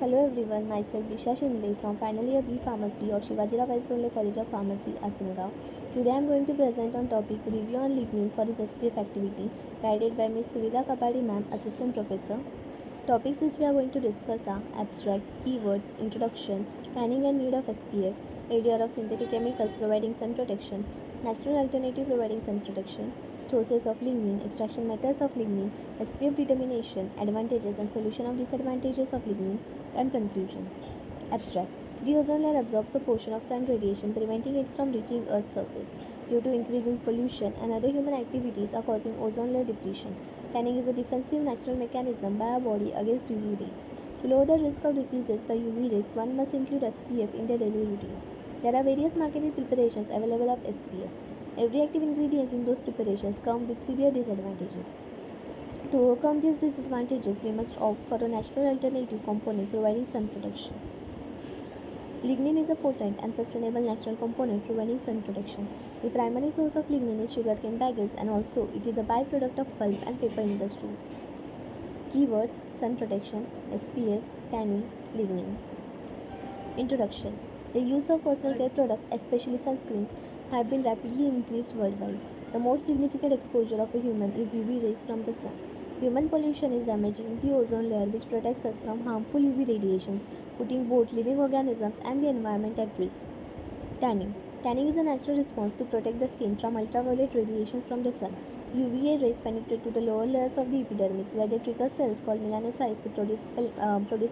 Hello everyone, myself Disha Shinde from Final Year B Pharmacy or Shivajirao Vaisole College of Pharmacy, Asinga. Today I am going to present on topic review on lignin for his SPF activity guided by Ms. Suvida Kapadi ma'am, Assistant Professor. Topics which we are going to discuss are abstract, keywords, introduction, planning and need of SPF, area of synthetic chemicals providing sun protection, natural alternative providing sun protection, sources of lignin, extraction methods of lignin, SPF determination, advantages and solution of disadvantages of lignin, and conclusion. Abstract. The ozone layer absorbs a portion of sun radiation, preventing it from reaching Earth's surface. Due to increasing pollution and other human activities are causing ozone layer depletion. Tanning is a defensive natural mechanism by our body against UV rays. To lower the risk of diseases by UV rays, one must include SPF in their daily routine. There are various marketed preparations available of SPF. Every active ingredient in those preparations come with severe disadvantages. To overcome these disadvantages, we must opt for a natural alternative component providing sun protection. Lignin is a potent and sustainable natural component providing sun protection. The primary source of lignin is sugarcane bagasse, and also it is a byproduct of pulp and paper industries. Keywords: sun protection, SPF, tanning, lignin. Introduction. The use of personal care products, especially sunscreens, have been rapidly increased worldwide. The most significant exposure of a human is UV rays from the sun. Human pollution is damaging the ozone layer, which protects us from harmful UV radiations, putting both living organisms and the environment at risk. Tanning. Tanning is a natural response to protect the skin from ultraviolet radiations from the sun. UVA rays penetrate to the lower layers of the epidermis, where they trigger cells called melanocytes to produce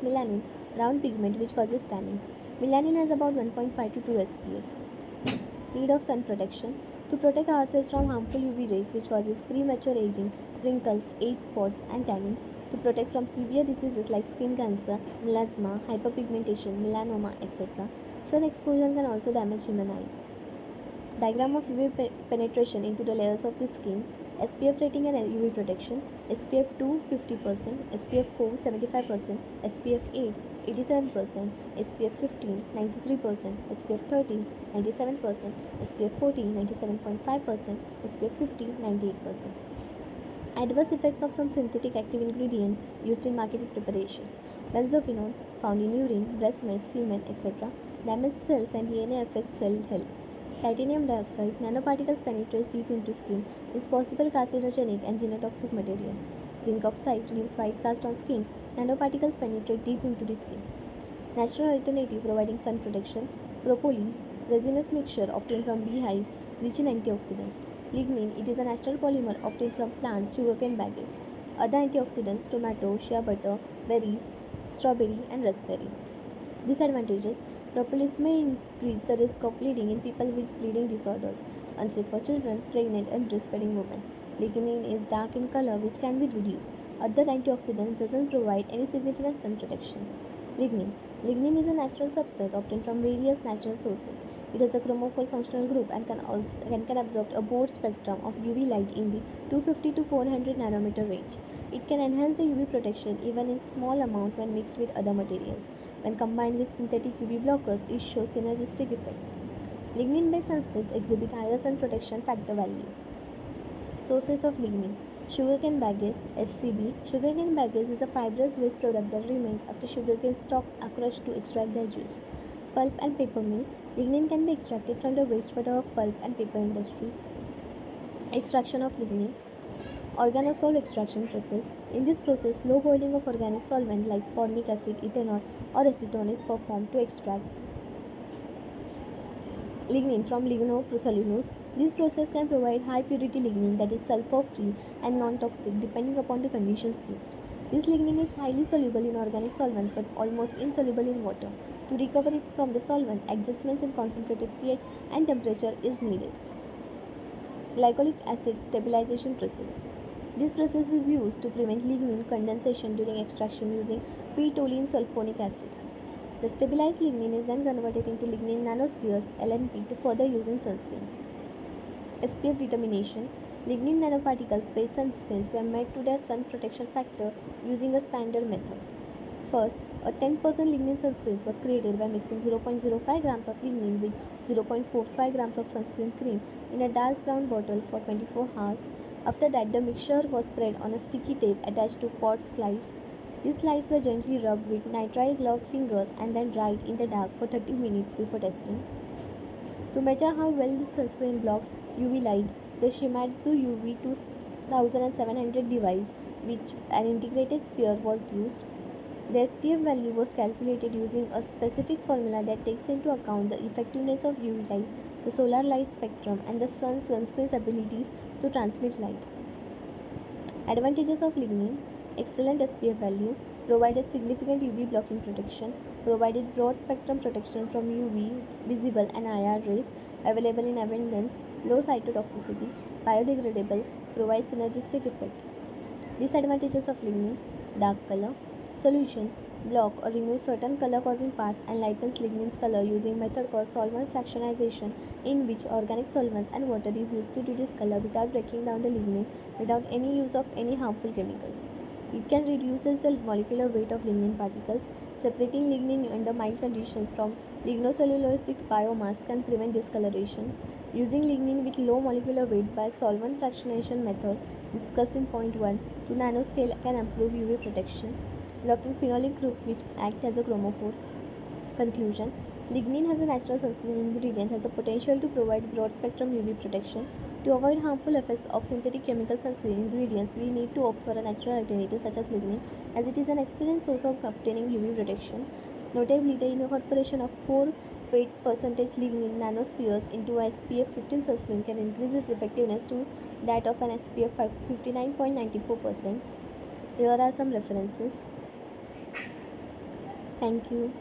melanin, brown pigment, which causes tanning. Melanin has about 1.5 to 2 SPF. Need of sun protection. To protect ourselves from harmful UV rays, which causes premature aging, wrinkles, age spots, and tanning. To protect from severe diseases like skin cancer, melasma, hyperpigmentation, melanoma, etc. Sun exposure can also damage human eyes. Diagram of UV penetration into the layers of the skin. SPF rating and UV protection. SPF 2 50%, SPF 4 75%, SPF 8 87%, SPF 15 93%, SPF 13 97%, SPF 14 97.5%, SPF 50 98%. Adverse effects of some synthetic active ingredient used in marketed preparations. Benzophenone found in urine, breast milk, semen, etc. Damage cells and DNA affects cell health. Titanium dioxide nanoparticles penetrates deep into skin, is possible carcinogenic and genotoxic material. Zinc oxide leaves white cast on skin, nanoparticles penetrate deep into the skin. Natural alternative providing sun protection. Propolis, resinous mixture obtained from beehives, rich in antioxidants. Lignin, it is a natural polymer obtained from plants, sugarcane bagasse. Other antioxidants: tomato, shea butter, berries, strawberry, and raspberry. Disadvantages: propolis may increase the risk of bleeding in people with bleeding disorders, unsafe for children, pregnant, and breastfeeding women. Lignin is dark in color, which can be reduced. Other antioxidants doesn't provide any significant sun protection. Lignin. Lignin is a natural substance obtained from various natural sources. It has a chromophore functional group and can absorb a broad spectrum of UV light in the 250 to 400 nanometer range. It can enhance the UV protection even in small amount when mixed with other materials. When combined with synthetic UV blockers, it shows synergistic effect. Lignin-based sunscreens exhibit higher sun protection factor value. Sources of lignin. Sugarcane bagasse, SCB. Sugarcane bagasse is a fibrous waste product that remains after sugarcane stalks are crushed to extract their juice. Pulp and paper mill. Lignin can be extracted from the waste product of pulp and paper industries. Extraction of lignin. Organosol extraction process. In this process, low boiling of organic solvent like formic acid, ethanol, or acetone is performed to extract lignin from lignocellulose. This process can provide high purity lignin that is sulfur free and non-toxic depending upon the conditions used. This lignin is highly soluble in organic solvents but almost insoluble in water. To recover it from the solvent, adjustments in concentrated pH and temperature is needed. Glycolic acid stabilization process. This process is used to prevent lignin condensation during extraction using p-toluene sulfonic acid. The stabilized lignin is then converted into lignin nanospheres (LNP) to further use in sunscreen. SPF determination. Lignin nanoparticles-based sunscreens were made to their sun protection factor using a standard method. First, a 10% lignin sunscreen was created by mixing 0.05 grams of lignin with 0.45 grams of sunscreen cream in a dark brown bottle for 24 hours. After that, the mixture was spread on a sticky tape attached to pot slides These lights were gently rubbed with nitrile gloved fingers and then dried in the dark for 30 minutes before testing. To measure how well this sunscreen blocks UV light, the Shimadzu UV 2700 device, which an integrated sphere was used. The SPF value was calculated using a specific formula that takes into account the effectiveness of UV light, the solar light spectrum, and the sun's sunscreen's abilities to transmit light. Advantages of lignin: excellent SPF value, provided significant UV blocking protection, provided broad spectrum protection from UV, visible and IR rays, available in abundance, low cytotoxicity, biodegradable, provides synergistic effect. Disadvantages of lignin: dark color. Solution: block or remove certain color causing parts and lightens lignin's color using method called solvent fractionization, in which organic solvents and water is used to reduce color without breaking down the lignin without any use of any harmful chemicals. It can reduce the molecular weight of lignin particles. Separating lignin under mild conditions from lignocellulosic biomass can prevent discoloration. Using lignin with low molecular weight by solvent fractionation method discussed in point 1 to nanoscale can improve UV protection. Locking phenolic groups which act as a chromophore. Conclusion: lignin as a natural sunscreen ingredient has the potential to provide broad spectrum UV protection. To avoid harmful effects of synthetic chemical sunscreen ingredients, we need to opt for a natural alternative such as lignin, as it is an excellent source of obtaining UV protection. Notably, the incorporation of 4% lignin nanospheres into a SPF 15 sunscreen can increase its effectiveness to that of an SPF 59.94%. Here are some references. Thank you.